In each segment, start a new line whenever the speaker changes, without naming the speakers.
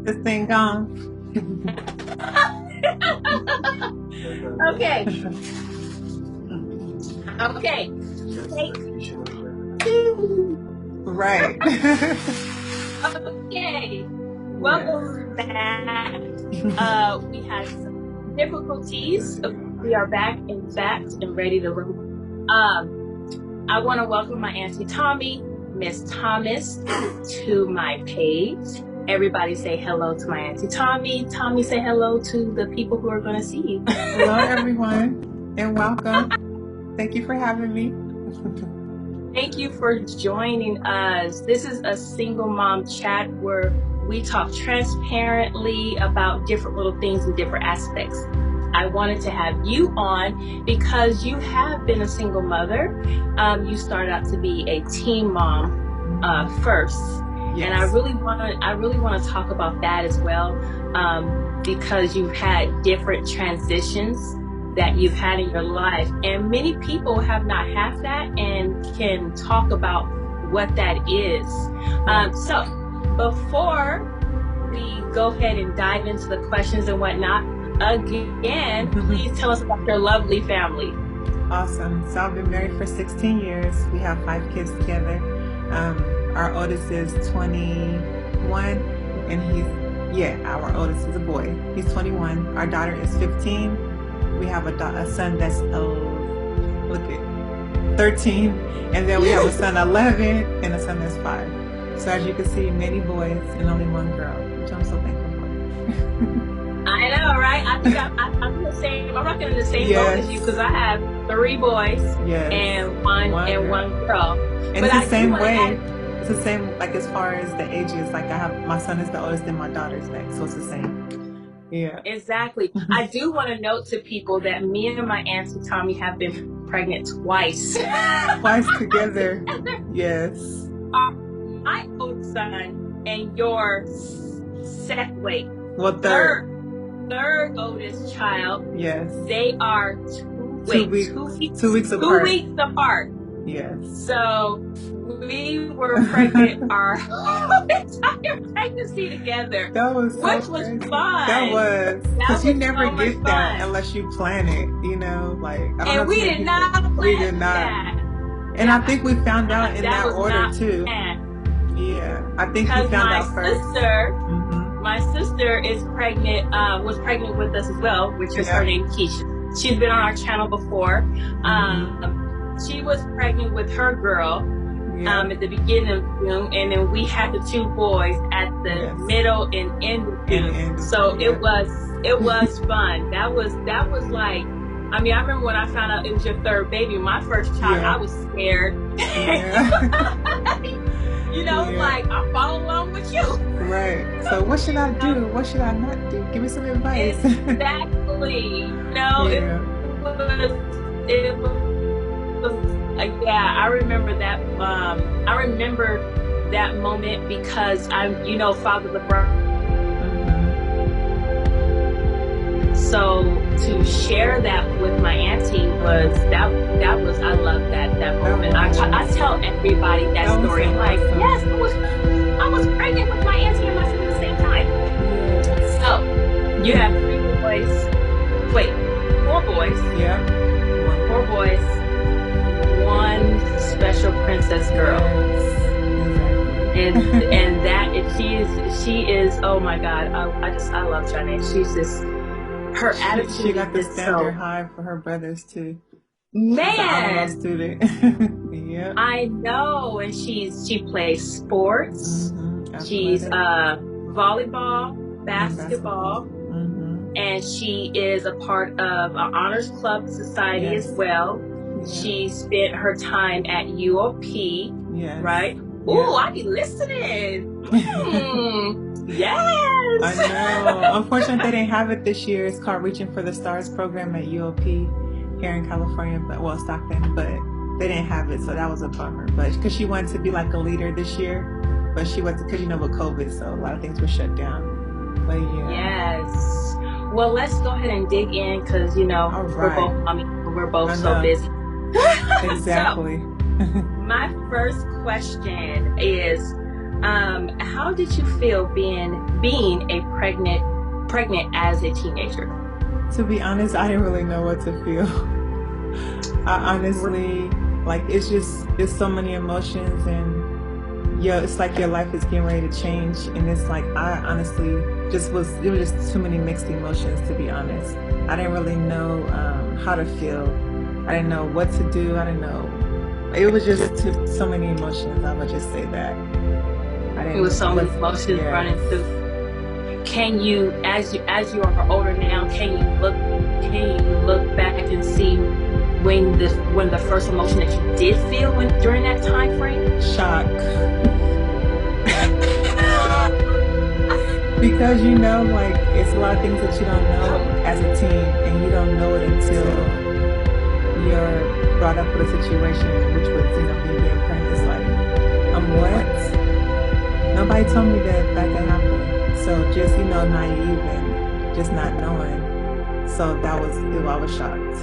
This thing gone.
Okay. Okay.
Right.
Okay. Welcome back. We had some difficulties. We are back in fact and ready to roll. I want to welcome my Auntie Tomi, Miss Thomas, to my page. Everybody say hello to my Auntie Tomi. Tomi, say hello to the people who are going to see you.
Hello, everyone, and welcome. Thank you for having me.
Thank you for joining us. This is a single mom chat where we talk transparently about different little things and different aspects. I wanted to have you on because you have been a single mother. You started out to be a teen mom first. Yes. And I really want to talk about that as well, because you've had different transitions that you've had in your life, and many people have not had that and can talk about what that is. So before we go ahead and dive into the questions and whatnot, again, please tell us about your lovely family.
Awesome. So I've been married for 16 years. We have 5 kids together. Our oldest is 21, and our oldest is a boy. He's 21. Our daughter is 15. We have a son that's 13, and then we have a son 11 and a son that's 5. So as you can see, many boys and only one girl, which I'm so thankful for.
I know, right? I think I'm the same. I'm rocking in the same boat as you because I have 3 boys and one girl.
And but it's the same way. It's the same, like as far as the ages. Like my son is the oldest, and my daughter's next, so it's the same. Yeah,
exactly. I do want to note to people that me and my Auntie Tomi have been pregnant twice.
Twice together. Yes.
My old son and your third oldest child.
Yes.
They are 2 weeks apart.
Yes.
So we were pregnant our entire pregnancy together.
That was so
which
crazy.
Was fun.
That was. Because you never get that unless you plan it, you know, like.
And we did not plan that.
And I think we found out in that order too. Planned. Yeah. I think we found out first.
My sister is pregnant, was pregnant with us as well, which is her name, Keisha. She's been on our channel before. She was pregnant with her girl at the beginning of June, and then we had the 2 boys at the middle and end of June. So it was fun. That was like, I mean, I remember when I found out it was your 3rd baby, my first child, I was scared. You know, like, I follow along with you.
Right. So what should I do? What should I not do? Give me some advice.
Exactly. No, it was I remember that. I remember that moment because Father LeBron. So to share that with my auntie was I love that moment. I tell everybody that story. I'm like, yes, I was pregnant with my auntie and my son at the same time. So you have 3 boys. Wait, 4 boys.
Yeah.
4 boys. 1 special princess girl. And that she is oh my God, I love Johnny. She's just her attitude.
She got the standard high for her brothers too.
Man,
student. Yeah.
I know, and she plays sports. She's volleyball, basketball, and she is a part of an honors club society as well. She spent her time at UOP, right? Ooh, I be listening. Yes.
I know. Unfortunately, they didn't have it this year. It's called Reaching for the Stars program at UOP here in California, Stockton. But they didn't have it, so that was a bummer. But because she wanted to be like a leader this year, but she wasn't because with COVID, so a lot of things were shut down. But
Yes. Well, let's go ahead and dig in because we're both so busy.
Exactly.
So, my first question is, How did you feel being a pregnant as a teenager?
To be honest, I didn't really know what to feel. I honestly, like, it's so many emotions, and it's like your life is getting ready to change, and it's like, I honestly it was just too many mixed emotions, to be honest. I didn't really know how to feel. I didn't know what to do. I didn't know. It was just so many emotions. I would just say that.
It was so many emotions running through. Can you, as you are older now, can you look back and see when the first emotion that you did feel during that time frame?
Shock. Because like, it's a lot of things that you don't know as a teen, and you don't know it until you're brought up with a situation, which was me being pregnant. It's like, what? Nobody told me that could happen. So just naive and just not knowing. So I was shocked.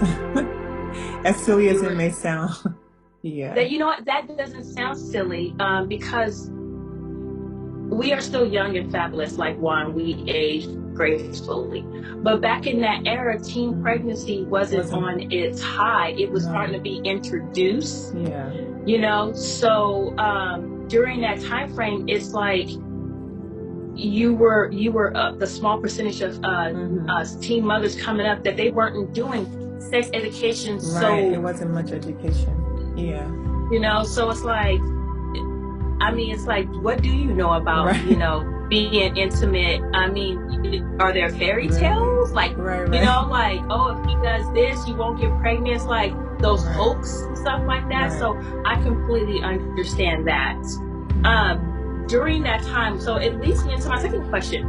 As silly as it may sound. Yeah.
That, what, that doesn't sound silly, because we are still young and fabulous, like Juan. We age gracefully. But back in that era, teen pregnancy wasn't on its high. It was starting to be introduced.
Yeah.
So during that time frame, it's like you were the small percentage of teen mothers coming up that they weren't doing sex education.
Right.
So
it wasn't much education. Yeah.
So it's like, it's like, what do you know about, being intimate? Are there fairy tales? Like,
right.
Like, oh, if he does this, you won't get pregnant. It's like those hopes and stuff like that. Right. So I completely understand that. During that time, so it leads me into my second question.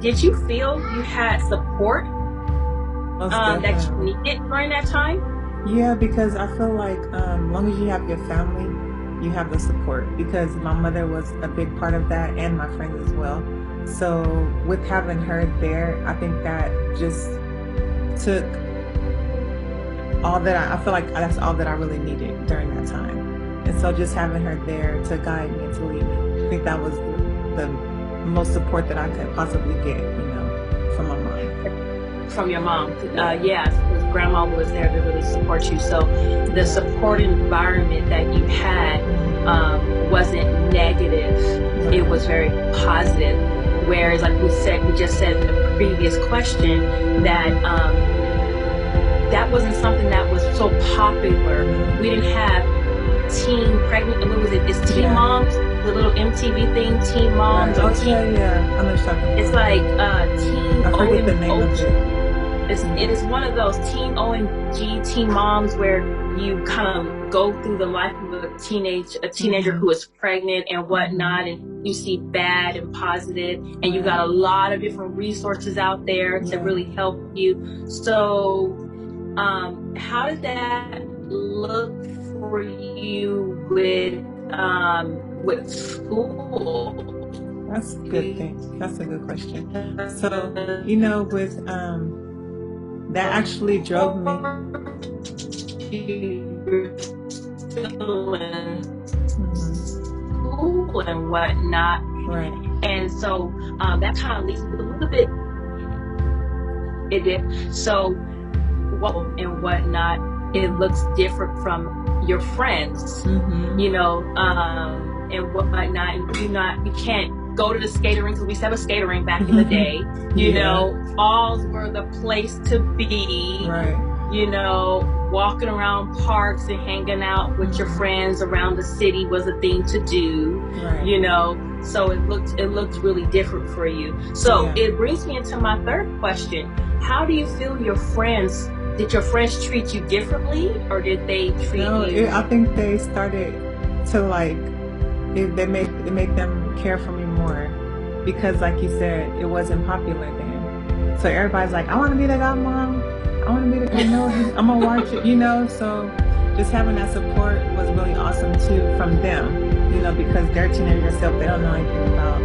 Did you feel you had support that you needed during that time?
Yeah, because I feel like as long as you have your family, you have the support, because my mother was a big part of that, and my friends as well. So with having her there, I think that just took all that I feel like that's all that I really needed during that time. And so just having her there to guide me and to lead me, I think that was the most support that I could possibly get, from my mom.
From your mom. Yeah, because grandma was there to really support you. So the support environment that you had wasn't negative. It was very positive. Whereas, like we just said in the previous question, that that wasn't something that was so popular. We didn't have teen pregnant, what was it? It's Teen Moms, the little MTV thing, Teen Moms.
Right. Yeah. I'm not talking.
It's like Teen.
I forget the name of it.
It is one of those teen OMG, Teen Moms, where you kind of go through the life of a teenager who is pregnant and whatnot, and you see bad and positive, and you got a lot of different resources out there to really help you. So, how did that look for you with school?
That's a good thing. That's a good question. So, with that actually drove me.
School and whatnot.
Right.
And so that kind of leads me a little bit. It did. So, and whatnot, it looks different from your friends, and whatnot. You can't go to the skating rink, because we used to have a skating rink back in the day. Falls were the place to be.
Right.
Walking around parks and hanging out with your friends around the city was a thing to do.
Right.
So it looked really different for you. So it brings me into my third question. How do you feel your friends? Did your friends treat you differently, or did they treat you?
I think they started to they make them care for me more, because like you said, it wasn't popular then. So everybody's like, I want to be the godmom. I want to be the, I'm gonna watch it, So just having that support was really awesome too from them, because they're teenagers themselves. They don't know anything about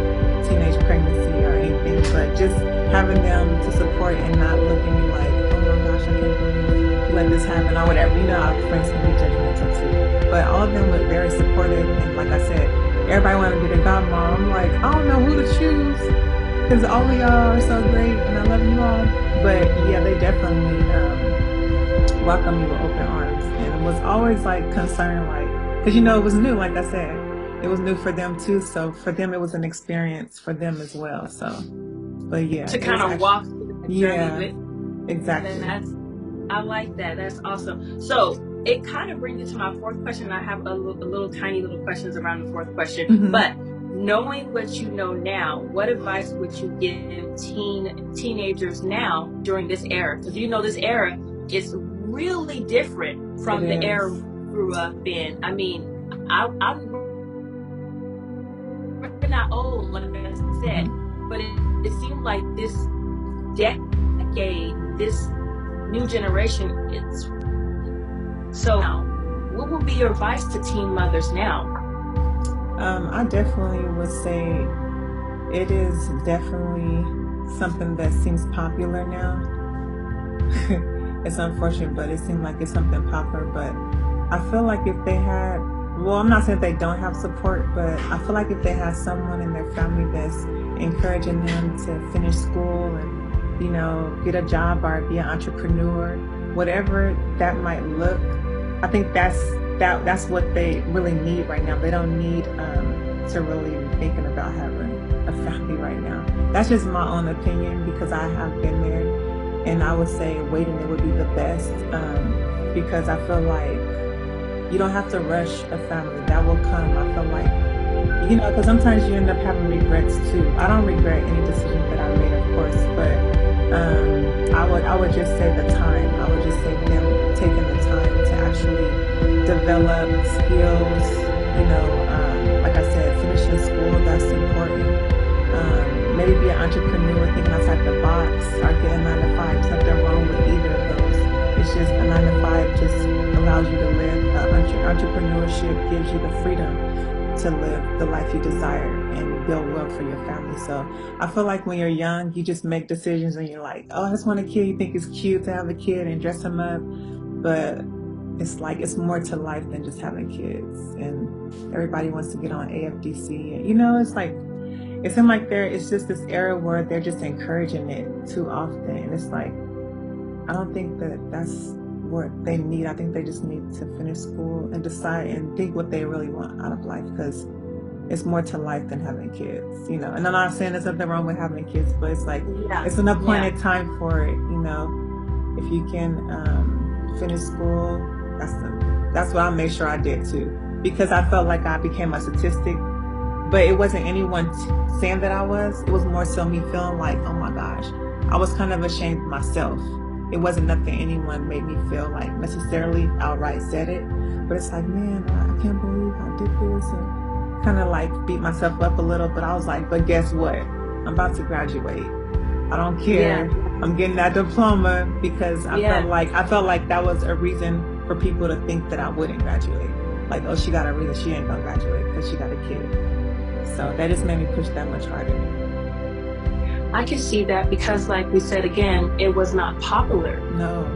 teenage pregnancy or anything, but just having them to support and not look at me like, oh my gosh, I can't believe you let this happen or whatever. Our friends can be judgmental too. But all of them were very supportive, and like I said, everybody wanted to be the godmom. I'm like, I don't know who to choose because all of y'all are so great and I love you all. But yeah, they definitely welcomed me with open arms, and it was always like concerned, like, because it was new, like I said, it was new for them too. So for them, it was an experience for them as well. So, but yeah,
to kind of walk through the journey with.
Exactly.
I like that. That's awesome. So it kind of brings you to my fourth question. I have a little tiny little questions around the fourth question.
Mm-hmm.
But knowing what you know now, what advice would you give teenagers now during this era? Because this era is really different from the era we grew up in. I mean, we're not old, like I said, but it seemed like this decade, this new generation, so now, what would be your advice to teen mothers now?
I definitely would say it is definitely something that seems popular now. It's unfortunate, but it seems like it's something popular. But I feel like if they had, well, I'm not saying they don't have support, but I feel like if they had someone in their family that's encouraging them to finish school and get a job or be an entrepreneur, whatever that might look, I think that's what they really need right now. They don't need to really be thinking about having a family right now. That's just my own opinion because I have been there, and I would say waiting it would be the best because I feel like you don't have to rush a family. That will come. I feel like because sometimes you end up having regrets too. I don't regret any decision that I made, of course, but I would just say the time. I would just say them taking the time to actually develop skills. Like I said, finishing school, that's important. Maybe be an entrepreneur, thinking outside the box, or get a 9 to 5. There's nothing wrong with either of those. It's just a 9 to 5 just allows you to live. Entrepreneurship gives you the freedom to live the life you desire and build wealth for your family. So I feel like when you're young, you just make decisions and you're like, oh, I just want a kid. You think it's cute to have a kid and dress him up, but it's like it's more to life than just having kids. And everybody wants to get on AFDC, and it's like it seems like it's just this era where they're just encouraging it too often, and it's like I don't think that's what they need. I think they just need to finish school and decide and think what they really want out of life, because it's more to life than having kids, And I'm not saying there's nothing wrong with having kids, but it's like it's an appointed time for it, If you can finish school, that's what I made sure I did too, because I felt like I became a statistic, but it wasn't anyone saying that I was. It was more so me feeling like, oh my gosh, I was kind of ashamed of myself. It wasn't nothing anyone made me feel like necessarily outright said it, but it's like, man, I can't believe I did this, and kind of like beat myself up a little. But I was like, but guess what? I'm about to graduate. I don't care. Yeah. I'm getting that diploma, because I felt like that was a reason for people to think that I wouldn't graduate. Like, oh, she got a reason she ain't gonna graduate because she got a kid. So that just made me push that much harder.
I can see that, because like we said again, it was not popular.
No.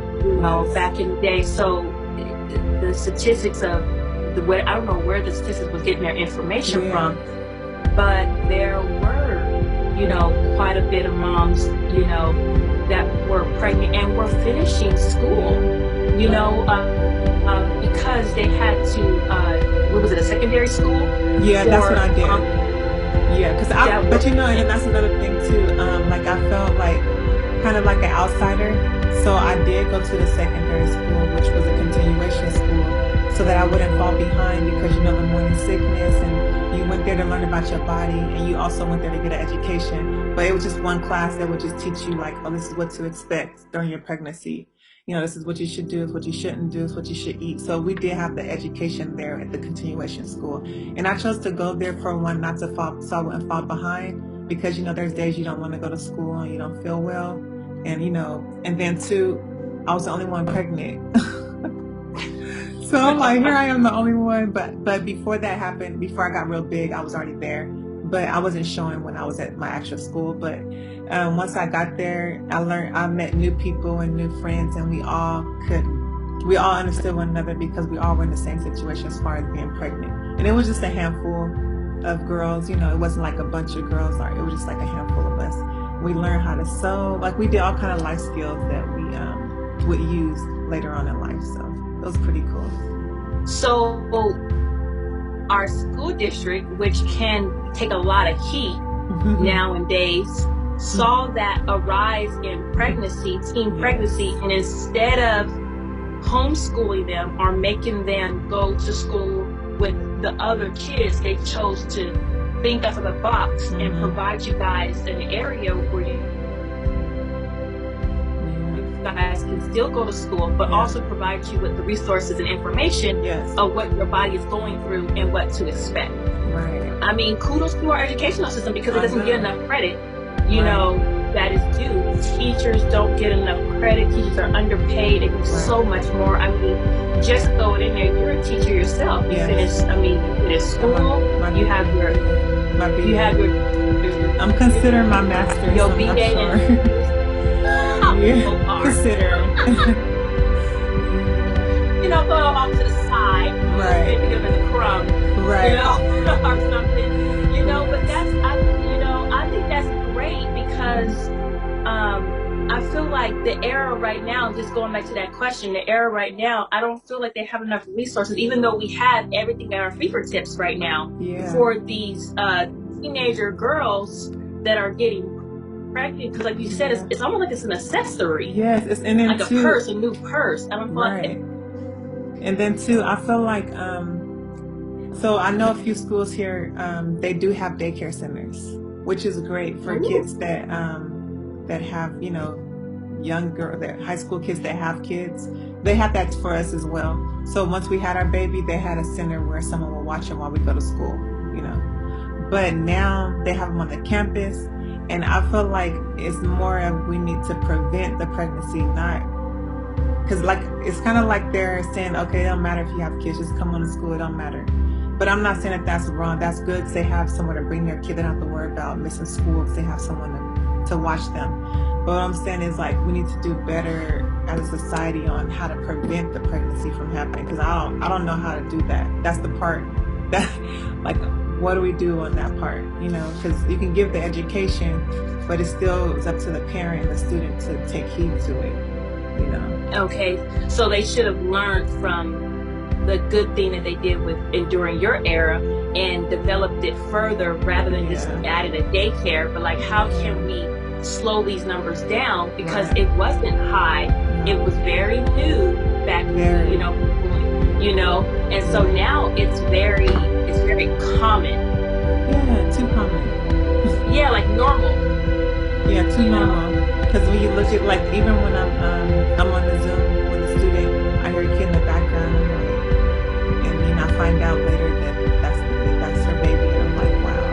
Back in the day. So the statistics of I don't know where the statistics was getting their information from, but there were, quite a bit of moms, that were pregnant and were finishing school, because they had to, what was it, a secondary school?
Yeah, that's what I did. But and that's another thing too. Like I felt like kind of like an outsider. So I did go to the secondary school, which was a continuation school, so that I wouldn't fall behind, because the morning sickness, and you went there to learn about your body, and you also went there to get an education. But it was just one class that would just teach you like, oh, this is what to expect during your pregnancy. This is what you should do, this is what you shouldn't do, this is what you should eat. So we did have the education there at the continuation school. And I chose to go there for one, not to fall, so I wouldn't fall behind, because, there's days you don't want to go to school and you don't feel well. And, and then two, I was the only one pregnant. So I'm like, here I am, the only one. But before that happened, before I got real big, I was already there. But I wasn't showing when I was at my actual school. But once I got there, I met new people and new friends, and we all understood one another, because we all were in the same situation as far as being pregnant. And it was just a handful of girls. You know, it wasn't like a bunch of girls, or it was just like a handful of us. We learned how to sew. Like we did all kind of life skills that we would use later on in life. So it was pretty cool.
So our school district, which can take a lot of heat nowadays, saw that a rise in pregnancy, teen pregnancy, and instead of homeschooling them or making them go to school with the other kids, they chose to think out of the box and provide you guys an area where you guys can still go to school, but also provide you with the resources and information of what your body is going through and what to expect.
Right.
I mean, kudos to our educational system because it doesn't get enough credit, you know, that is due. Teachers don't get enough credit. Teachers are underpaid. They do so much more. I mean, just throw it in there. You're a teacher yourself. You finish, I mean, you finish school. You have your,
I'm considering my master's.
Your BA.
Consider.
You know, throw them off to the side. Maybe give them the crumb. You know, or something. You know, but that's, I think that's great because I feel like the era right now, just going back to that question, the era right now, I don't feel like they have enough resources, even though we have everything at our fingertips right now for these teenager girls that are getting pregnant. Because like you said, it's almost like it's an accessory.
Yes, it's and then
like a purse, a new purse. I don't feel like it.
And then too, I feel like so I know a few schools here, they do have daycare centers, which is great for kids that have, you know, high school kids that have kids. They have that for us as well. So once we had our baby, they had a center where someone will watch them while we go to school, you know. But now they have them on the campus, and I feel like it's more of we need to prevent the pregnancy, not because like it's kind of like they're saying, okay, it don't matter if you have kids, just come on to school, it don't matter. But I'm not saying that that's wrong. That's good because they have someone to bring their kid. They don't have to worry about missing school because they have someone to watch them. But what I'm saying is like we need to do better as a society on how to prevent the pregnancy from happening, because I don't know how to do that. That's the part that like what do we do on that part, you know, because you can give the education, but it's still up to the parent and the student to take heed to it, you know.
Okay, so they should have learned from the good thing that they did during your era and developed it further rather than just adding a daycare. But like, how can we slow these numbers down, because it wasn't high, it was very new back then, you know, and so now it's very common.
Too common.
Like normal.
Too normal. Because when you look at, like, even when I'm on the Zoom with a student, I hear a kid in the background, and then I find out later that that's her baby, and I'm like, wow,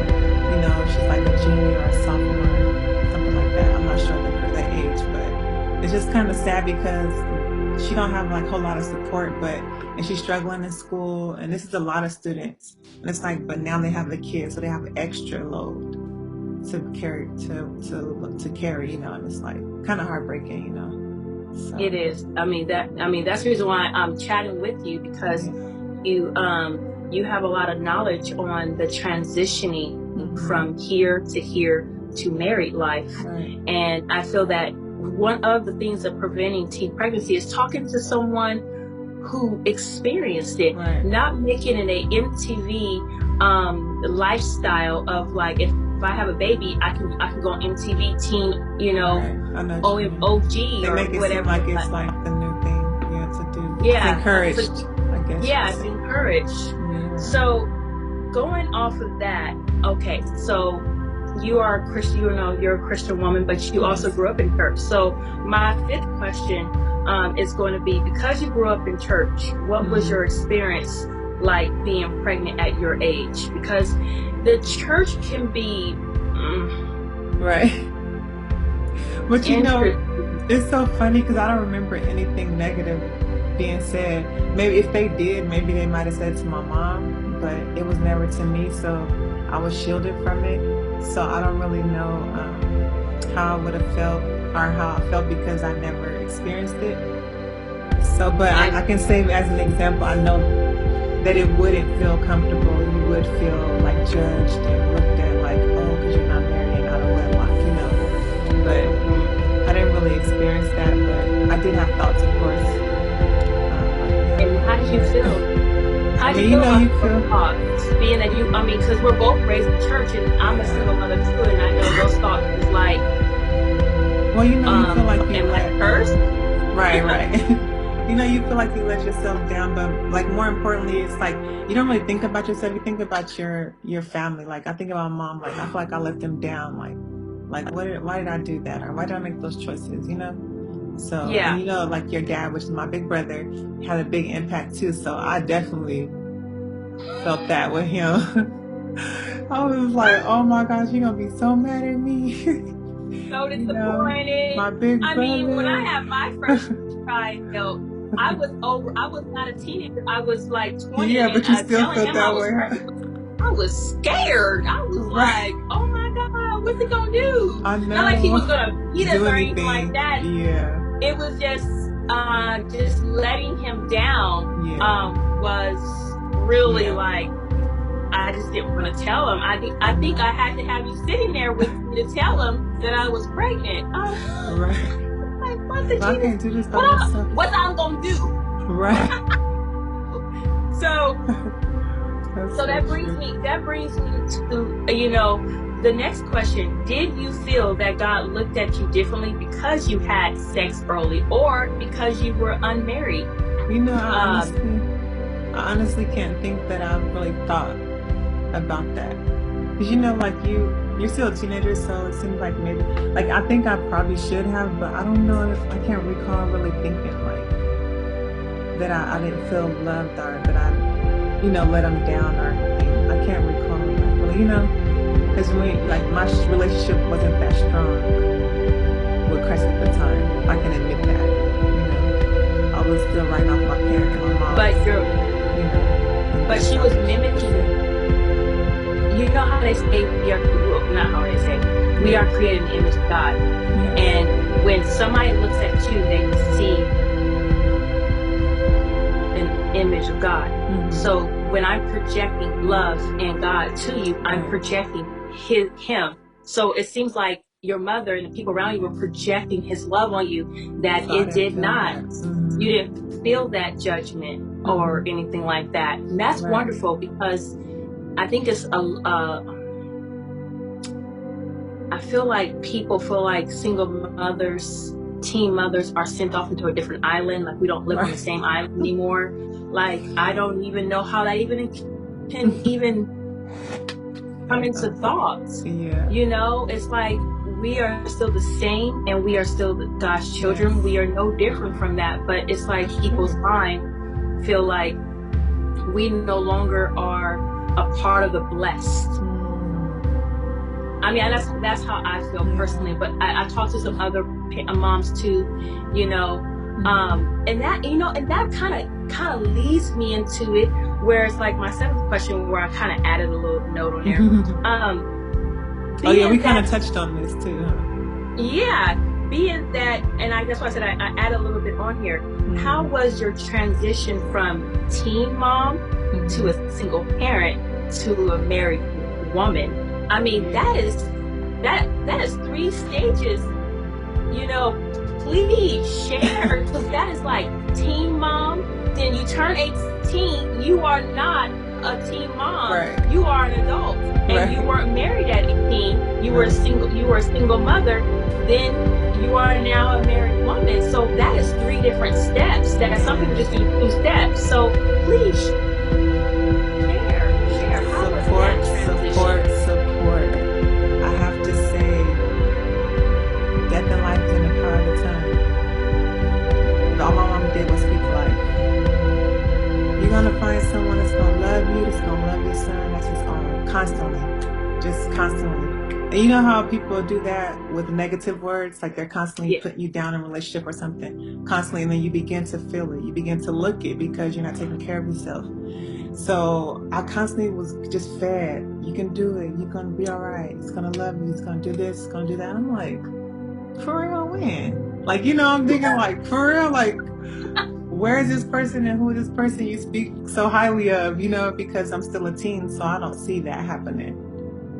you know, she's like a junior or a sophomore, something like that. I'm not sure the age, but it's just kind of sad because she don't have like a whole lot of support, and she's struggling in school, and this is a lot of students, and it's like, but now they have the kids, so they have an extra load to carry, you know, and it's like kind of heartbreaking, you know. So.
It is. That's the reason why I'm chatting with you, because you have a lot of knowledge on the transitioning from here to married life. And I feel that one of the things of preventing teen pregnancy is talking to someone who experienced it, not making it an MTV lifestyle of like, if I have a baby, I can go on MTV Teen, you know, OG
they
or
make it
whatever.
Seem like it's like the new thing, to do.
Yeah,
it's encouraged. I guess.
Yeah, it's encouraged. Yeah. So, going off of that, okay, so you are a Christian, you know, you're a Christian woman, but you also grew up in church. So, my fifth question is going to be, because you grew up in church, what was your experience like being pregnant at your age? Because the church can be
but you know, it's so funny because I don't remember anything negative being said. Maybe if they did, maybe they might have said to my mom, but it was never to me, so I was shielded from it. So I don't really know how I would have felt or how I felt because I never experienced it. So, but I can say as an example, I know that it wouldn't feel comfortable. You would feel like judged and looked at like, oh, because you're not married and out of wedlock, you know. But I didn't really experience that, but I did have thoughts, of course.
And how did you feel? How do you feel about those thoughts? Being that because we're both raised in church, and I'm a single mother too, and I know those thoughts is like,
well, you know, you feel like you
am I cursed?
Right. You know, you feel like you let yourself down, but like more importantly, it's like you don't really think about yourself. You think about your family. Like I think about mom. Like I feel like I let them down. Like why did I do that, or why did I make those choices? You know. So
yeah.
And you know, like your dad, which is my big brother, had a big impact too. So I definitely felt that with him. I was like, oh my gosh, you're gonna be so mad at me.
So disappointed.
My big brother.
I mean, when I had my first child, I was not a teenager. I was like 20.
Yeah, but you still felt that way.
I was scared. I was like, oh my God, what's he gonna do?
I know.
Not like he was gonna beat us or anything like that.
Yeah.
It was just letting him down.
Yeah.
Was really like, I just didn't want to tell him. I think I had to have you sitting there with me to tell him that I was pregnant.
Right.
Like, what the
I can't do this by
what
myself.
What I'm gonna do?
Right.
So that brings me to the next question. Did you feel that God looked at you differently because you had sex early, or because you were unmarried?
You know, I honestly can't think that I've really thought about that, because you know, like you're still a teenager, so it seems like maybe, like I think I probably should have, but I don't know if I can't recall really thinking like that I didn't feel loved, or that I, you know, let him down or anything. I can't recall like really, you know, because like my relationship wasn't that strong with Christ at the time. I can admit that, you know, I was still writing off my parents and my mom.
But but she was mimicking. You know how they say we are created in the image of God.
Yeah.
And when somebody looks at you, they see an image of God. Mm-hmm. So when I'm projecting love and God to you, I'm projecting him. So it seems like your mother and the people around you were projecting his love on you, that it did not. Mm-hmm. You didn't feel that judgment or anything like that. And that's wonderful, because I think it's I feel like people feel like single mothers, teen mothers are sent off into a different island. Like we don't live on the same island anymore. Like I don't even know how that can even come into thoughts.
Yeah.
You know, it's like we are still the same and we are still God's children. Yes. We are no different from that. But it's like people's mind feel like we no longer are a part of the blessed. I mean, that's how I feel personally, but I talked to some other moms too, you know, and that, you know, and that kind of leads me into it, where it's like my seventh question, where I kind of added a little note on there.
Oh yeah, we kind of touched on this too, huh?
Yeah, being that, and that's why I said I added a little bit on here. How was your transition from teen mom to a single parent to a married woman? I mean, that is 3 stages, you know. Please share, because that is like teen mom, then you turn 18, you are not a teen mom, you are an adult, and you weren't married at 18, you were a single mother, then you are now a married woman. So that is 3 different steps. That some people just do 2 steps. So please share. How was that transition?
Support. I have to say, death and life is in the power of the tongue. All my mom did was speak life. You're gonna find someone that's gonna love you, that's gonna love your son, that's just constantly. And you know how people do that with negative words, like they're constantly putting you down in a relationship or something, constantly, and then you begin to feel it, you begin to look it, because you're not taking care of yourself. So I constantly was just fed, you can do it, you're gonna be all right, it's gonna love you, it's gonna do this, it's gonna do that. I'm like, for real, when? Like, you know, I'm thinking like, for real, like, where is this person and who is this person you speak so highly of, you know, because I'm still a teen, so I don't see that happening.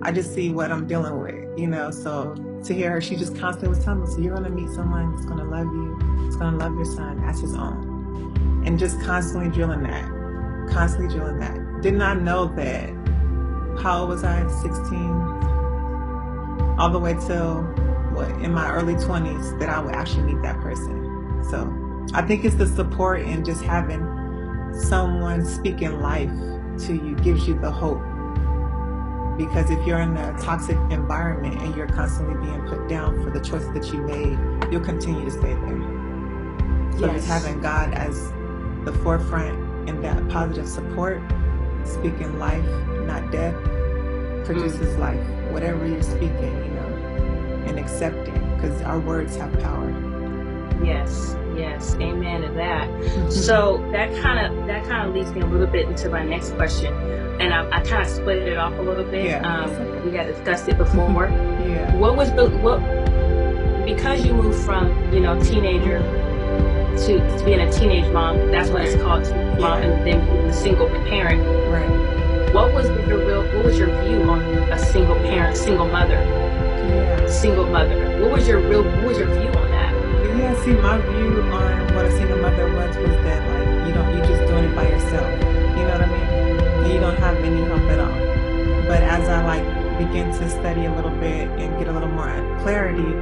I just see what I'm dealing with, you know. So to hear her, she just constantly was telling me, so you're going to meet someone that's going to love you, that's going to love your son as his own. And just constantly drilling that. Did not know that, how old was I? 16, all the way till, in my early 20s, that I would actually meet that person. So I think it's the support and just having someone speaking life to you gives you the hope. Because if you're in a toxic environment and you're constantly being put down for the choices that you made, you'll continue to stay there. So just having God as the forefront and that positive support, speaking life, not death, produces life. Whatever you're speaking, you know, and accepting, because our words have power.
Yes, amen to that. So that kind of leads me a little bit into my next question, and I kind of split it off a little bit. We had discussed it before. What was because you moved from, you know, teenager to being a teenage mom? That's what it's called, teenage mom, and then being a single parent.
Right.
What was your view on a single parent, single mother? What was your view on that?
Yeah, see, my view on what a single mother was that, like, you're just doing it by yourself. You know what I mean? And you don't have any help at all. But as I, like, begin to study a little bit and get a little more clarity,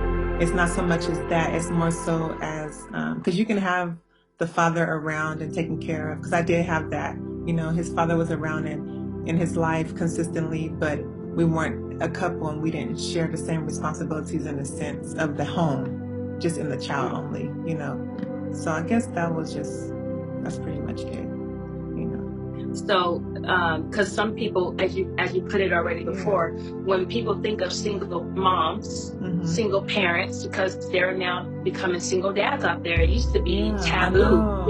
it's not so much as that. It's more so as, because you can have the father around and taken care of. Because I did have that. You know, his father was around in his life consistently, but we weren't a couple and we didn't share the same responsibilities in the sense of the home, just in the child only, you know. So I guess that's pretty much it, you know.
So, because some people, as you put it already before, when people think of single moms, single parents, because they're now becoming single dads out there, it used to be taboo.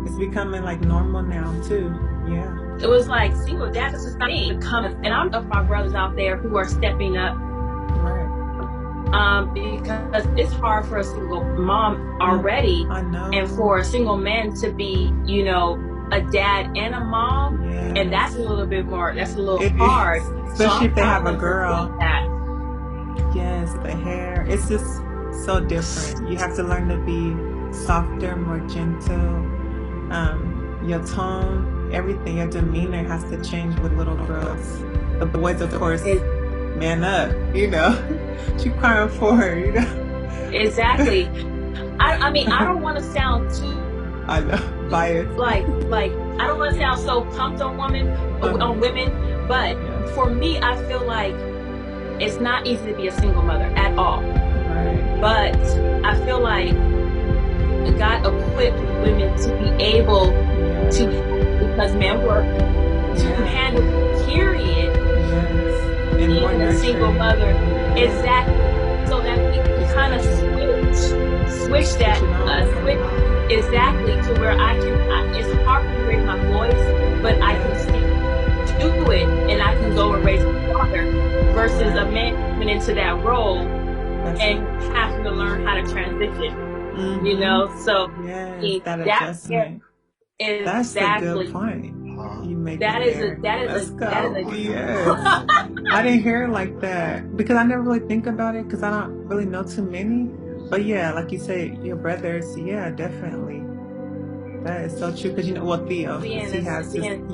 It's becoming like normal now too. Yeah.
It was like single dads is becoming, and I'm of my brothers out there who are stepping up.
Right.
Because it's hard for a single mom already,
I know.
And for a single man to be, you know, a dad and a mom, and that's a little bit more. That's a little hard,
especially if they have a girl. Yes, the hair. It's just so different. You have to learn to be softer, more gentle. Your tone, everything, your demeanor has to change with little girls. The boys, of course, man up, you know. What you crying for, you know?
Exactly. I mean, I don't want to sound too,
I know, biased.
Like I don't want to sound so pumped on women, but for me, I feel like it's not easy to be a single mother at all.
Right.
But I feel like God equipped women to be able to, because men work, to handle the period, being a single mother, exactly, so that we can kind of switch that, exactly, to where it's hard to raise my voice, but I can still do it, and I can go and raise my daughter, versus a man coming into that role and having to learn how to transition. You know, so
that adjustment. That's a good point. You make
that is a
yes. I didn't hear it like that because I never really think about it because I don't really know too many. But yeah, like you say, your brothers, yeah, definitely. That is so true because you know what Theo, being
a single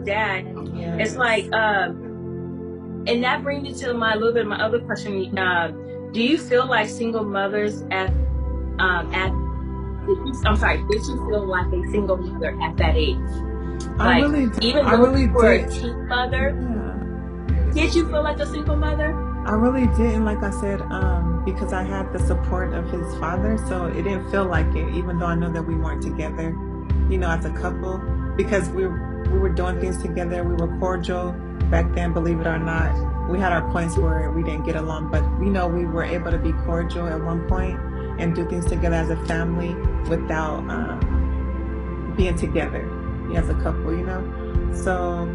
dad. Yes. It's like and that brings me to my other question. Do you feel like single mothers did you feel like a single mother at that age?
I really did.
Even though you were a teen mother, did you feel like a single mother?
I really didn't, like I said, because I had the support of his father, so it didn't feel like it, even though I know that we weren't together, you know, as a couple, because we were doing things together, we were cordial back then, believe it or not. We had our points where we didn't get along, but you know, we were able to be cordial at one point and do things together as a family without being together as a couple, you know. So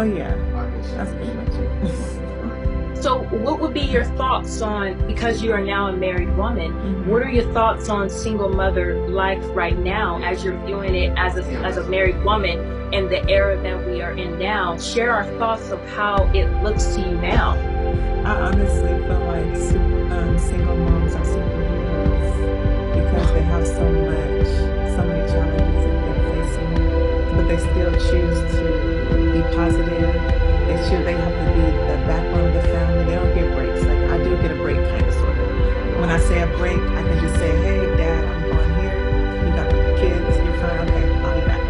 yeah, that's pretty much it.
So what would be your thoughts on, because you are now a married woman, what are your thoughts on single mother life right now as you're viewing it as a married woman in the era that we are in now? Share our thoughts of how it looks to you now.
I honestly feel like single moms are superheroes because they have so many challenges that they're facing, but they still choose to be positive. They have to be the backbone of the family. They don't get breaks. Like, I do get a break, kind of, sort of. When I say a break, I can just say, hey, Dad, I'm going here. You got the kids. You're fine. Okay, I'll be back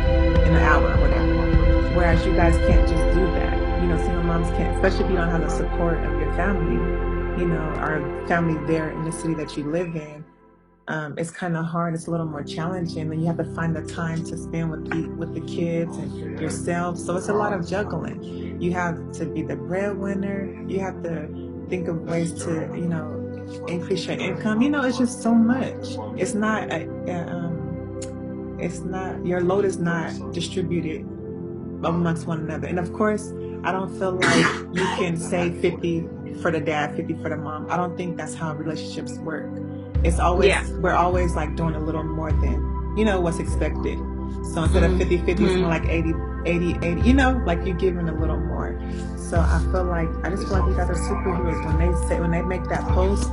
in an hour or whatever. Whereas you guys can't just do that. Single moms can't, especially if you don't have the support of your family, or family there in the city that you live in. It's kind of hard. It's a little more challenging, and you have to find the time to spend with the kids and yourself. So it's a lot of juggling. You have to be the breadwinner. You have to think of ways to, increase your income. It's just so much. It's not your load is not distributed amongst one another. And of course, I don't feel like you can say 50 for the dad, 50 for the mom. I don't think that's how relationships work. It's always, we're always like doing a little more than, what's expected. So instead of 50-50, it's more like 80-80, like you're giving a little more. So I just feel like you guys are superheroes. When they make that post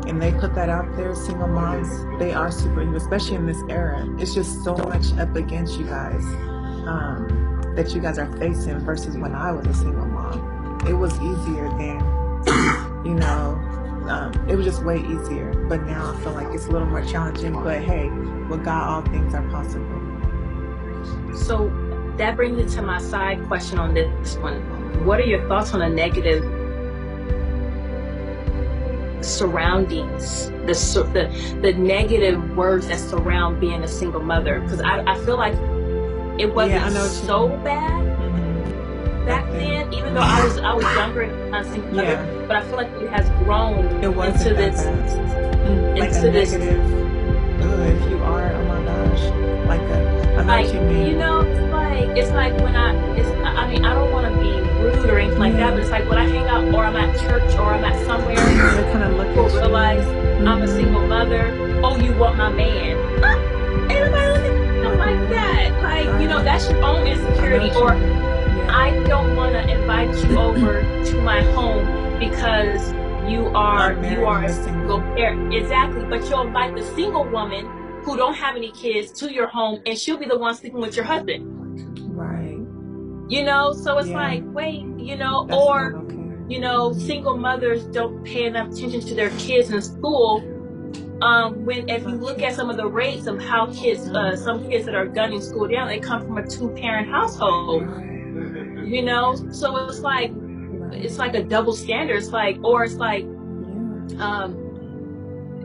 and they put that out there, single moms, they are superheroes, especially in this era. It's just so much up against you guys. That you guys are facing versus when I was a single mom. It was easier then, it was just way easier. But now I feel like it's a little more challenging. But hey, with God, all things are possible.
So that brings me to my side question on this one. What are your thoughts on the negative surroundings, the negative words that surround being a single mother? Because I feel like it wasn't so bad back then, even though I was younger and a single mother, but I feel like it has grown into this.
Negative. If you are, oh my gosh, I know what you mean.
It's like when I don't want to be rude or anything like that, but it's like when I hang out or I'm at church or I'm at somewhere, people realize I'm a single mother. Oh, you want my man? Ain't nobody looking at me like that. That's your own insecurity. Or I don't want to invite you over to my home because you are a single parent. Exactly. But you'll invite the single woman who don't have any kids to your home, and she'll be the one sleeping with your husband.
Right.
So it's like, wait, single mothers don't pay enough attention to their kids in school. If you look at some of the rates of how kids, some kids that are gunning school down, they come from a 2-parent household. So it's like a double standard.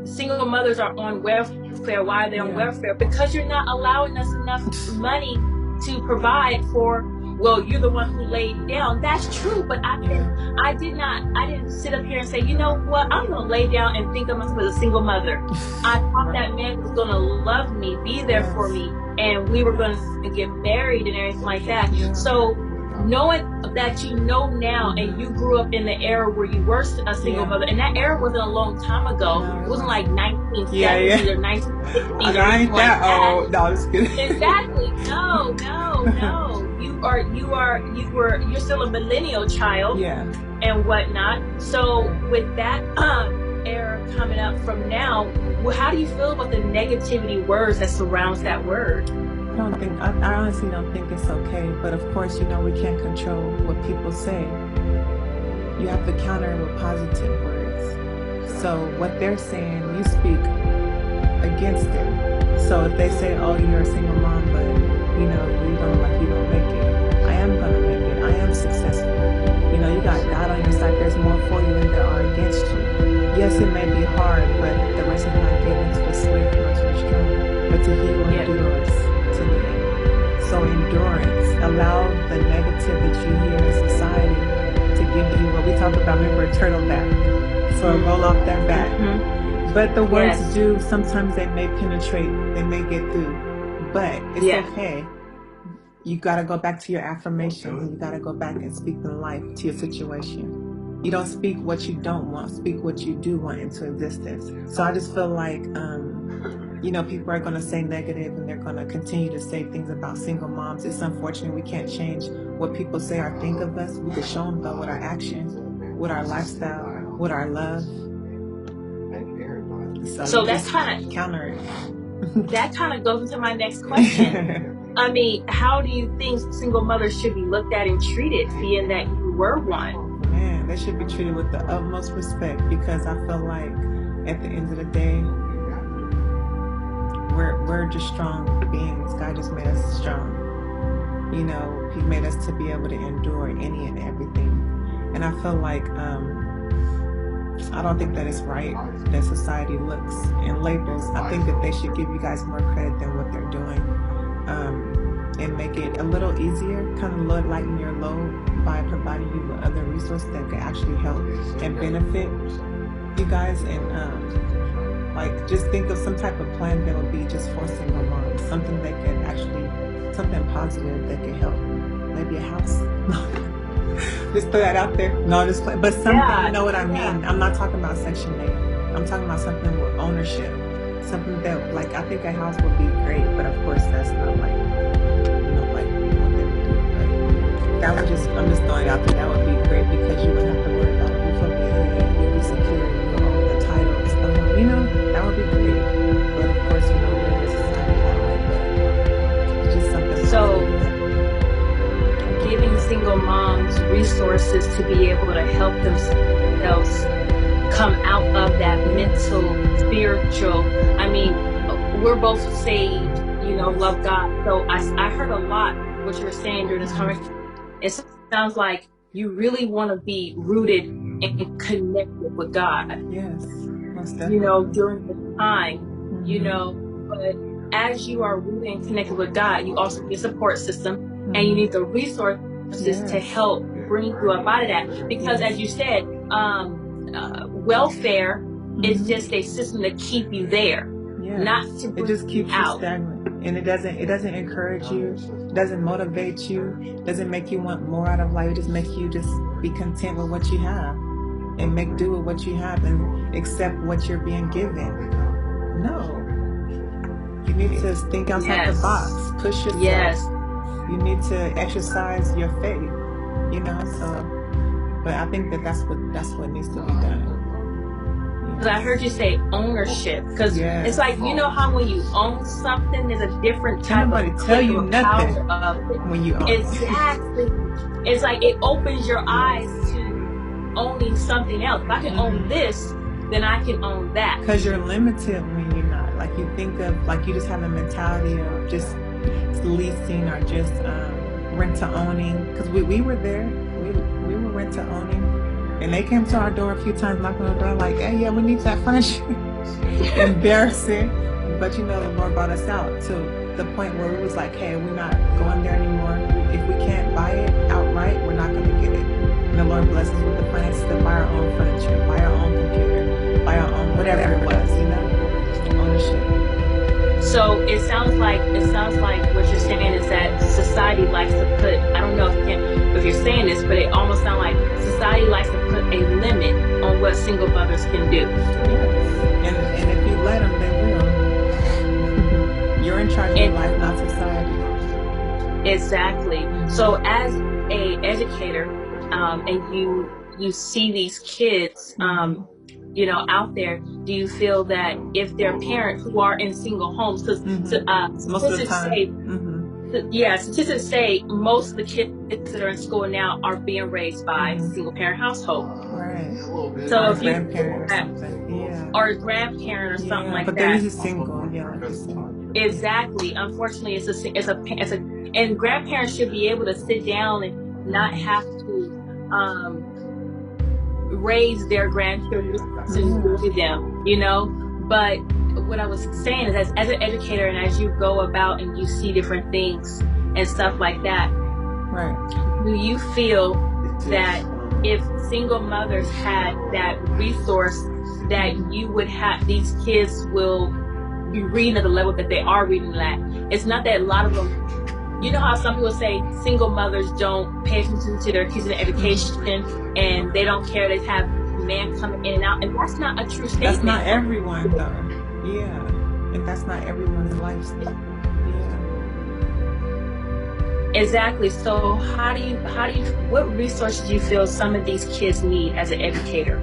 Single mothers are on welfare. Why are they on welfare? Because you're not allowing us enough money to provide for. Well, you're the one who laid down. That's true, but I didn't sit up here and say, you know what, I'm gonna lay down and think of myself as a single mother. I thought that man was gonna love me, be there for me, and we were gonna get married and everything like that. So knowing that now, and you grew up in the era where you were a single mother, and that era wasn't a long time ago. It wasn't like 1970s or 1960s.
I ain't that old. No, I'm just kidding.
Exactly. No. You're still a millennial child. And whatnot. So with that era coming up from now, how do you feel about the negativity words that surrounds that word?
I honestly don't think it's okay, but of course, we can't control what people say. You have to counter with positive words. So what they're saying, you speak against it. So if they say, oh, you're a single mom, but you don't make it. I am gonna make it. I am successful. You got God on your side. There's more for you than there are against you. Yes, it may be hard, but the race is not given to the swift nor to the strong, but to he who endures to the end. So endurance. Allow the negative that you hear in society to give you what we talk about. Remember, a turtleback. So roll off that back. But the words do. Sometimes they may penetrate. They may get through. But it's okay. You got to go back to your affirmations. You got to go back and speak the life to your situation. you don't speak what you don't want, speak what you do want into existence. So I just feel like, people are going to say negative and they're going to continue to say things about single moms. It's unfortunate we can't change what people say or think of us. We can show them though with our actions, with our lifestyle, with our love.
So that's kind of
counter it.
That kind of goes into my next question. I mean, how do you think single mothers should be looked at and treated, being that you were one?
Man, they should be treated with the utmost respect, because I feel like at the end of the day, we're just strong beings. God just made us strong. He made us to be able to endure any and everything. And I feel like I don't think that it's right that society looks and labels. I think that they should give you guys more credit than what they're doing, and make it a little easier, kind of lighten your load by providing you with other resources that can actually help and benefit you guys. And just think of some type of plan that would be just for single moms, something that can actually, something positive that can help. Maybe a house. Just throw that out there. No, just play. But something, you know what I mean? Yeah. I'm not talking about Section 8. I'm talking about something with ownership. Something that, I think a house would be great, but of course that's not what they would do. But that would I'm just throwing it out there. That would be great, because you wouldn't have to worry about who's going to be secure, the title and stuff. That would be great. But of course, we're in a society that way, but it's just something.
So, giving single moms resources to be able to help themselves come out of that mental, spiritual. I mean, we're both saved, love God. So I heard a lot what you were saying during this conversation. It sounds like you really want to be rooted and connected with God.
Yes, most definitely.
During the time, but as you are rooted and connected with God, you also need a support system. And you need the resources to help bring you up out of that. Because as you said, welfare is just a system to keep you there, not to bring
it just keeps
you out.
Stagnant. And it doesn't encourage you, doesn't motivate you, doesn't make you want more out of life. It just makes you just be content with what you have and make do with what you have and accept what you're being given. No. You need to think outside the box, push yourself.
Yes.
You need to exercise your faith, but I think that's what needs to be done.
Because I heard you say ownership, because it's like, how when you own something, there's a different type
of tell you nothing
of it.
When you own
exactly. It's like it opens your eyes to owning something else. If I can own this, then I can own that.
Because you're limited when you're not. You think of, you just have a mentality of just leasing or just rent-to-owning. Because we were there. We were rent-to-owning. And they came to our door a few times, knocking on the door hey, yeah, we need that furniture. Embarrassing. But the Lord brought us out to the point where it was hey, we're not going there anymore. If we can't buy it outright, we're not going to get it. And the Lord blessed us with the finances to buy our own furniture, buy our own computer, buy our own whatever it was, ownership.
So it sounds like what you're saying is that society likes to put, I don't know if you're saying this, but it almost sounds like society likes to put a limit on what single mothers can do.
Yes. And if you let them, they will. You're in charge of your life, not society.
Exactly. So as a educator, and you see these kids, out there, do you feel that if their parents who are in single homes, because
most of the time,
statistics say most of the kids that are in school now are being raised by single parent household.
Right.
So
or
if you
or
a grandparent or something like
but
that.
But they're single.
Exactly. Unfortunately, and grandparents should be able to sit down and not have to raise their grandchildren to them, But what I was saying is, as an educator and as you go about and you see different things and stuff like that,
right?
Do you feel that if single mothers had that resource, that you would have, these kids will be reading at the level that they are reading at? It's not that a lot of them you know how some people say single mothers don't pay attention to their kids' education and they don't care, they have men coming in and out, and that's not a true statement.
That's not everyone though. Yeah. And that's not everyone's lifestyle. Yeah.
Exactly. So how do you what resources do you feel some of these kids need as an educator?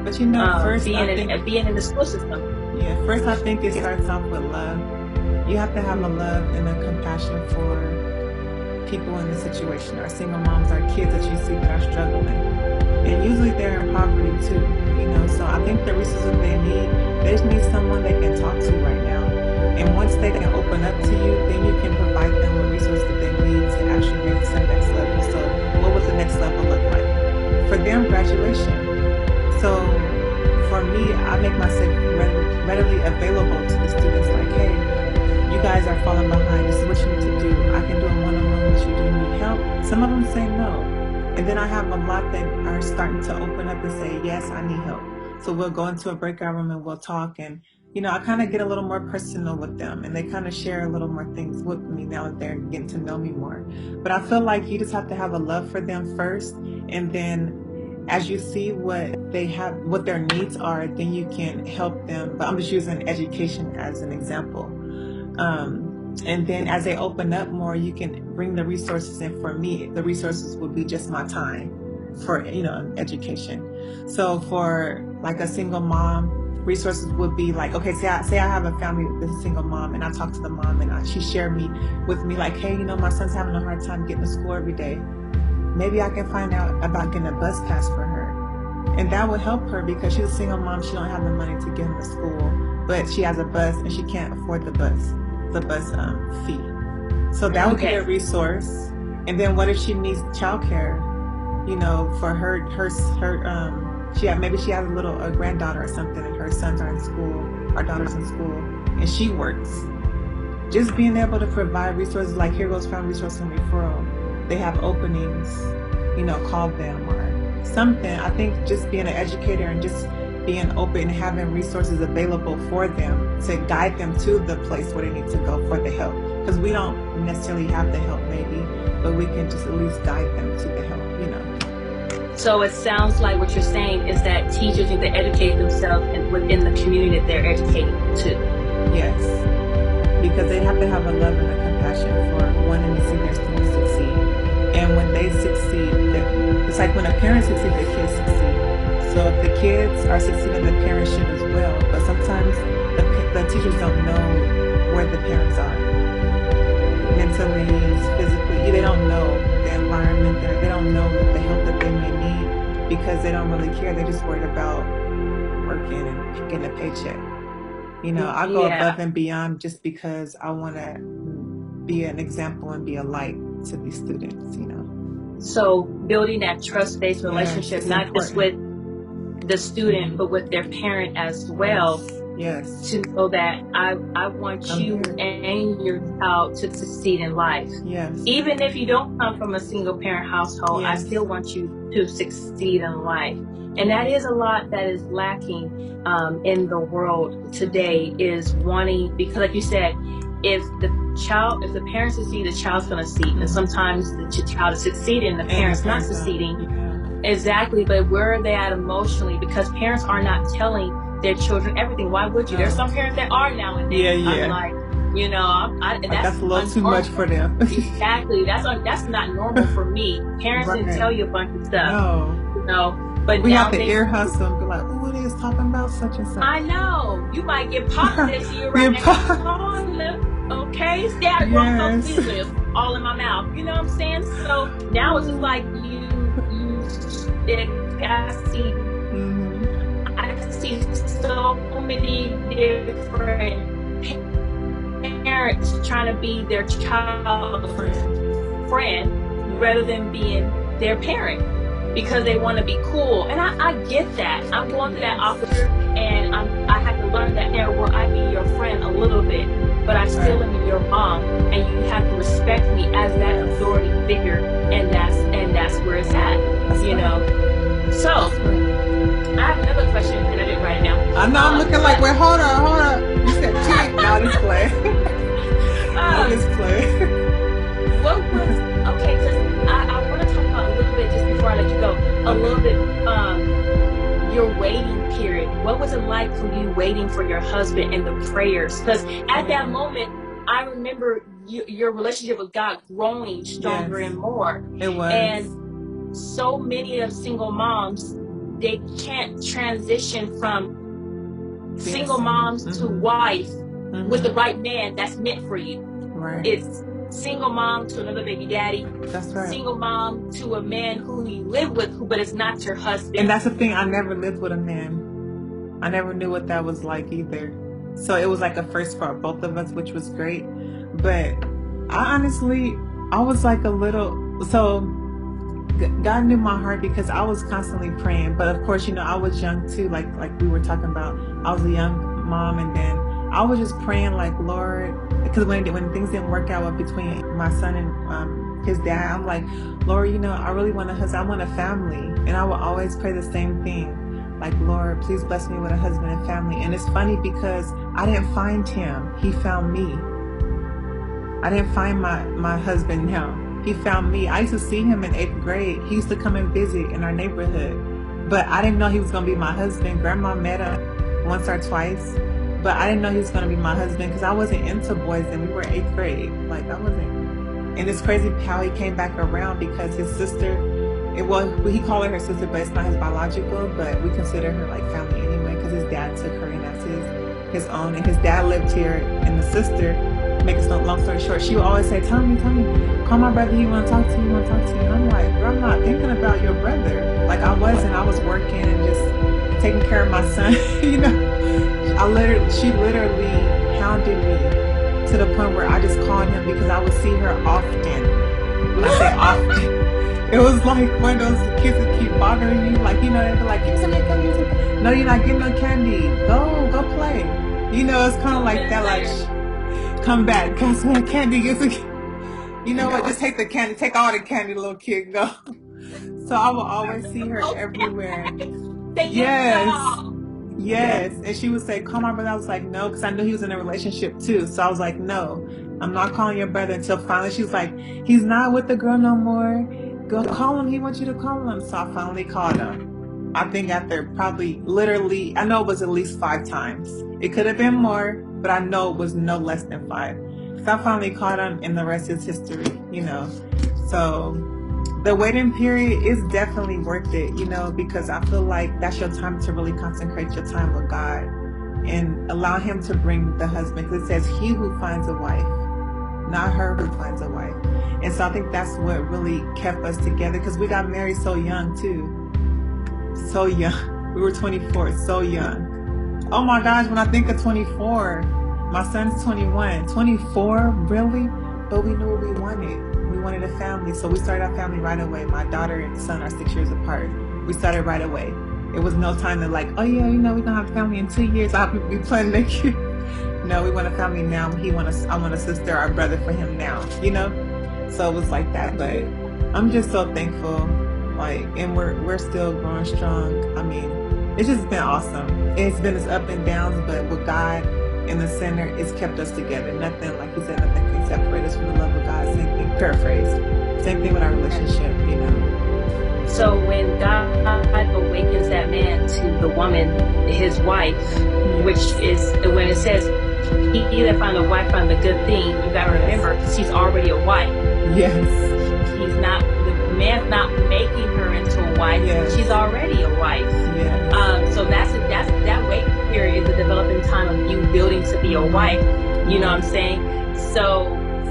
But you know, first
being in the school system.
Yeah, first I think it starts off with love. You have to have a love and a compassion for people in this situation, our single moms, our kids that you see that are struggling. And usually they're in poverty too, you know, so I think the resources they just need someone they can talk to right now. And once they can open up to you, then you can provide them with resources that they need to actually make it to the next level. So what would the next level look like? For them, graduation. So for me, I make myself readily available to the students, like, hey, you guys are falling behind. This is what you need to do. I can do a one-on-one with you. Do you need help? Some of them say no. And then I have a lot that are starting to open up and say, yes, I need help. So we'll go into a breakout room and we'll talk. And, you know, I kind of get a little more personal with them. And they kind of share a little more things with me now that they're getting to know me more. But I feel like you just have to have a love for them first. And then as you see what they have, what their needs are, then you can help them. But I'm just using education as an example. And then as they open up more, you can bring the resources in. For me, the resources would be just my time for, you know, education. So for like a single mom, resources would be like, okay, say I have a family that's a single mom, and I talk to the mom and she shared with me like, hey, you know, my son's having a hard time getting to school every day. Maybe I can find out about getting a bus pass for her. And that would help her because she's a single mom. She don't have the money to get him to school, but she has a bus and she can't afford the bus fee. So that would be a resource. And then what if she needs childcare? You know, for maybe she has a granddaughter or something, and her sons are in school, our daughter's in school, and she works. Just being able to provide resources, like here goes Family Resource and Referral. They have openings, you know, call them or something. I think just being an educator and just being open and having resources available for them to guide them to the place where they need to go for the help. Because we don't necessarily have the help maybe, but we can just at least guide them to the help, you know.
So it sounds like what you're saying is that teachers need to educate themselves within the community that they're educating too.
Yes, because they have to have a love and a compassion for wanting to see their students succeed. And when they succeed, it's like when a parent succeeds, the kids succeed. So if the kids are succeeding, the parents should as well. But sometimes the teachers don't know where the parents are. Mentally, physically, they don't know the environment there. They don't know the help that they may need because they don't really care. They're just worried about working and getting a paycheck. You know, I go above and beyond just because I want to be an example and be a light to these students, you know.
So building that trust-based relationship, not important. Just with the student, but with their parent as well.
Yes.
To know that I want you and your child to succeed in life.
Yes.
Even if you don't come from a single parent household, I still want you to succeed in life. And that is a lot that is lacking in the world today, is wanting, because like you said, if the parents succeed, the child's going to succeed. And sometimes the child is succeeding, the parent's not succeeding. Yeah. Exactly. But where are they at emotionally? Because parents are not telling their children everything. Why would you? There's some parents that are nowadays.
Yeah.
I'm like, you know,
that's a little too much for them.
Exactly. That's not normal for me. Parents didn't tell you a bunch of stuff.
No.
You know, but
we have to ear hustle and be like, oh, it is talking about such and such.
I know. You might get popped next to you right now. Okay, stay out of grown folks' business. All in my mouth. You know what I'm saying? So now it's just like I see so many different parents trying to be their child's friend rather than being their parent because they want to be cool. And I get that. I'm going through that officer, and I have to learn that there where I be your friend a little bit, but I still am your mom, and you have to respect me as that authority figure, and that's where it's at, you know. So I have another question, and I didn't write it down.
I know, I'm looking like, wait, hold up. You said T. No, just play. No, just play.
like for you waiting for your husband and the prayers? Because at that moment, I remember your relationship with God growing stronger and more.
It was.
And so many of single moms, they can't transition from single moms to wife with the right man that's meant for you.
Right.
It's single mom to another baby daddy.
That's right.
Single mom to a man who you live with, but it's not your husband.
And that's the thing. I never lived with a man. I never knew what that was like either. So it was like a first for both of us, which was great. But I was like a little, so God knew my heart because I was constantly praying. But of course, I was young too, like we were talking about. I was a young mom, and then I was just praying like, Lord, because when things didn't work out between my son and his dad, I'm like, Lord, I really want a husband. I want a family. And I will always pray the same thing. Like, Lord, please bless me with a husband and family. And it's funny because I didn't find him. He found me. I didn't find my husband him. He found me. I used to see him in 8th grade. He used to come and visit in our neighborhood. But I didn't know he was going to be my husband. Grandma met him once or twice. But I didn't know he was going to be my husband because I wasn't into boys and we were 8th grade. Like, I wasn't. And it's crazy how he came back around because his sister, he called her sister, but it's not his biological, but we consider her like family anyway because his dad took her and that's his own. And his dad lived here, and the sister, make a long story short, she would always say, Tommy, call my brother, he want to talk to you, And I'm like, girl, I'm not thinking about your brother. Like I was working and just taking care of my son, She literally hounded me to the point where I just called him because I would see her often. When I say often, it was like one of those kids that keep bothering you. Like, they'd be like, give me some candy. No, you're not getting no candy. Go play. It's kind of like that, like, come back, got some candy. What, just take the candy. Take all the candy, little kid, go. So I will always see her everywhere. Yes. And she would say, call my brother. I was like, no, because I knew he was in a relationship too. So I was like, no, I'm not calling your brother until finally she was like, he's not with the girl no more. Go call him. He wants you to call him. So I finally called him. I think after probably literally, I know it was at least 5 times. It could have been more, but I know it was no less than 5. So I finally called him and the rest is history, So the waiting period is definitely worth it, because I feel like that's your time to really consecrate your time with God and allow him to bring the husband. Because it says he who finds a wife, not her who finds a wife. And so I think that's what really kept us together because we got married so young too. So young. We were 24, so young. Oh my gosh, when I think of 24, my son's 21. 24, really? But we knew what we wanted. We wanted a family, so we started our family right away. My daughter and son are 6 years apart. We started right away. It was no time to like, oh yeah, we're gonna have a family in 2 years. I'll be planning next year. No, we want a family now. I want a sister or a brother for him now, So it was like that, but I'm just so thankful. Like, and we're still growing strong. I mean, it's just been awesome. It's been its up and downs, but with God in the center, it's kept us together. Nothing, like you said, nothing can separate us from the love of God. Same thing, paraphrase. Same thing with our relationship,
So when God awakens that man to the woman, his wife, which is when it says, he that find a wife find a good thing, you gotta remember, she's already a wife.
Yes.
The man's not making her into a wife. Yes. She's already a wife. Yes. So that waiting period is the developing time of you building to be a wife. You know what I'm saying? So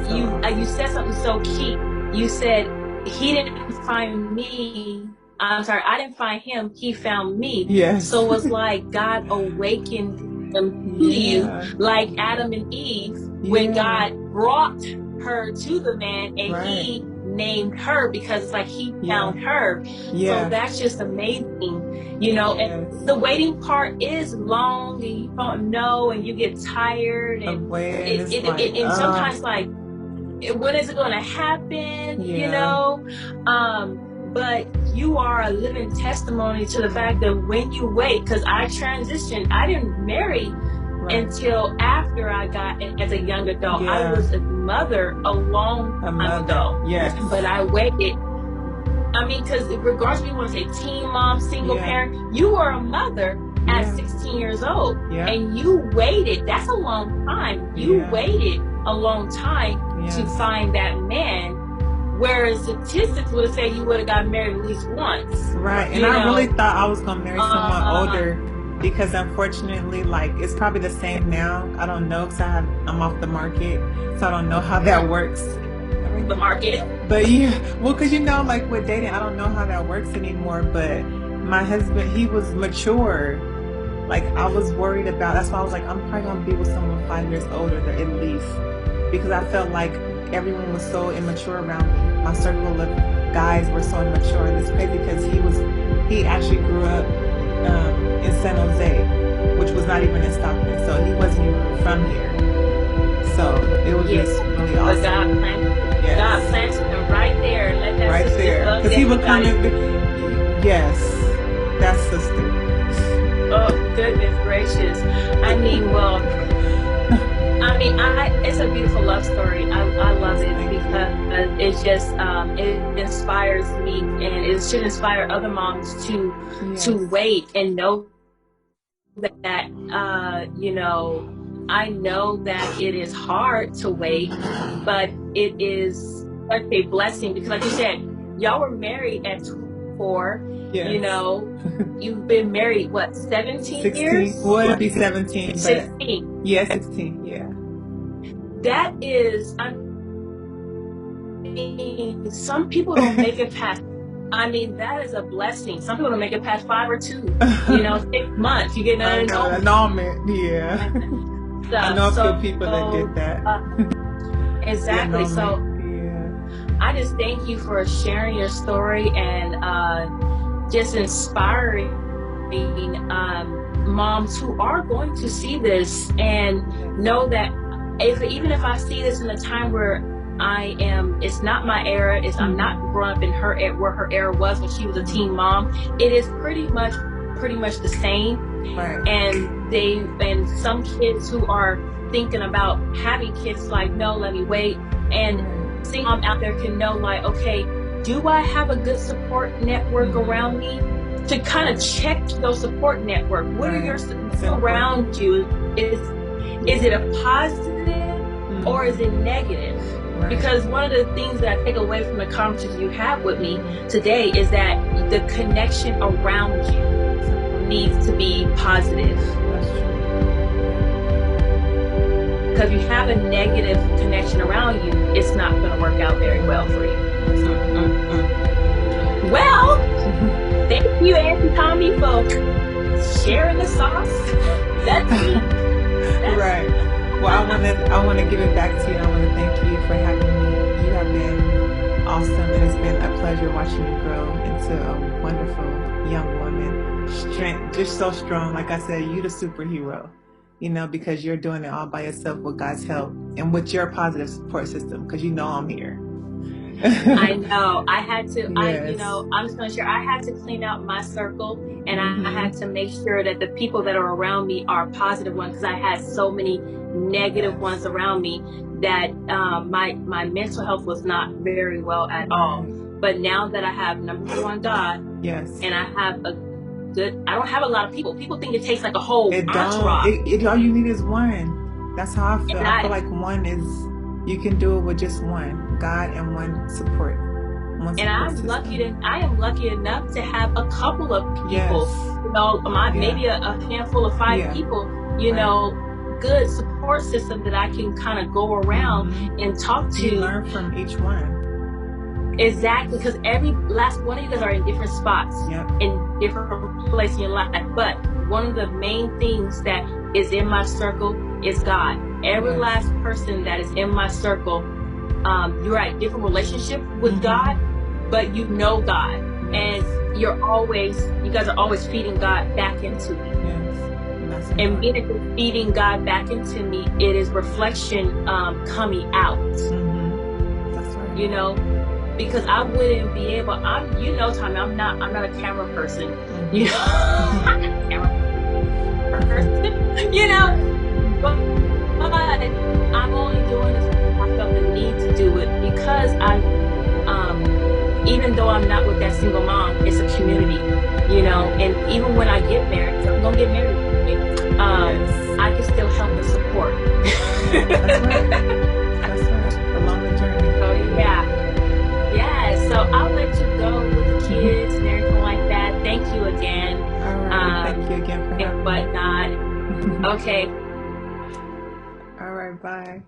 you said something so key. You said he didn't find me. I'm sorry, I didn't find him. He found me.
Yes.
So it was like God awakened him to you, like Adam and Eve, when God brought her to the man and he named her because it's like he found her. So that's just amazing, and the waiting part is long and you don't know and you get tired and and sometimes like, when is it going to happen? But you are a living testimony to the fact that when you wait, because I transitioned, I didn't marry until after I got as a young adult. I was a mother a long time ago.
Yes.
But I waited. I mean, because regardless if you want to say teen mom, single parent, you were a mother at 16 years old.
Yeah.
And you waited. That's a long time. You waited a long time to find that man. Whereas statistics would have said you would have got married at least once.
Right. And I really thought I was going to marry someone older, because unfortunately, like, it's probably the same now. I don't know, because I'm off the market, so I don't know how that works.
The market.
But yeah, well, because like with dating, I don't know how that works anymore. But my husband, he was mature. Like, I was worried about, that's why I was like, I'm probably going to be with someone 5 years older at least, because I felt like everyone was so immature around me. My circle of guys were so immature, and it's crazy because he actually grew up in San Jose, which was not even in Stockton, so he wasn't even from here. So it was just really awesome.
God planted him right there, and let that
right
sister
there, because he would come and that sister.
Oh goodness gracious! It's a beautiful love story. I love it because it's just it inspires me, and it should inspire other moms to wait and know that I know that it is hard to wait, but it is such a blessing, because like you said, y'all were married at 4. You've been married, what, 17 years?
Well, it'll be 17.
16.
But yeah, 16, yeah.
That is, some people don't make it past. That is a blessing. Some people don't make it past 5 or 2. 6 months. You get an
annulment. Yeah. I know a few people that did that.
Exactly. So I just thank you for sharing your story and just inspiring moms who are going to see this and know that even if I see this in a time where it's not my era, I'm not growing up in where her era was when she was a teen mom. It is pretty much the same.
Right.
And some kids who are thinking about having kids, like, no, let me wait. And seeing mom out there can know, like, okay, do I have a good support network around me? To kind of check your support network. What are your around you? Is it a positive or is it negative? Right. Because one of the things that I take away from the conversation you have with me today is that the connection around you needs to be positive. Because if you have a negative connection around you, it's not going to work out very well for you. Well, thank you, Auntie Tomi, for sharing the sauce. That's me.
Right. Well, I want to give it back to you. I want to thank you for having me. You have been awesome, and it's been a pleasure watching you grow into a wonderful young woman. Strength, just so strong. Like I said, you're the superhero. Because you're doing it all by yourself with God's help and with your positive support system. Because I'm here.
I know. I had to. Yes. I'm just going to share. I had to clean out my circle, and I had to make sure that the people that are around me are positive ones, because I had so many negative ones around me that my mental health was not very well at all. But now that I have number one God, and I have I don't have a lot of people. People think it takes like a whole entourage.
All you need is one. That's how I feel. I feel like one is. You can do it with just one, God and one support.
And I am lucky enough to have a couple of people, maybe a handful of 5 people, good support system that I can kind of go around and talk to.
You learn from each one.
Exactly, because every last one of you guys are in different spots, in different places in your life. But one of the main things that is in my circle is God. Every last person that is in my circle, you're at different relationship with God, but you know God, and you guys are always feeding God back into me. And being feeding God back into me, it is reflection coming out.
That's right.
Because I wouldn't be able. Tommy, I'm not a camera person. Camera person. But I'm only doing this because I felt the need to do it, because even though I'm not with that single mom, it's a community, you know. And even when I get married, 'cause I'm gonna get married one day,
Yes.
I can still help and support.
That's right. That's right. Along the journey.
So yeah. So I'll let you go with the kids and everything like that. Thank you again.
All right. Thank you again for having
and whatnot.
me.
Okay.
All right. Bye.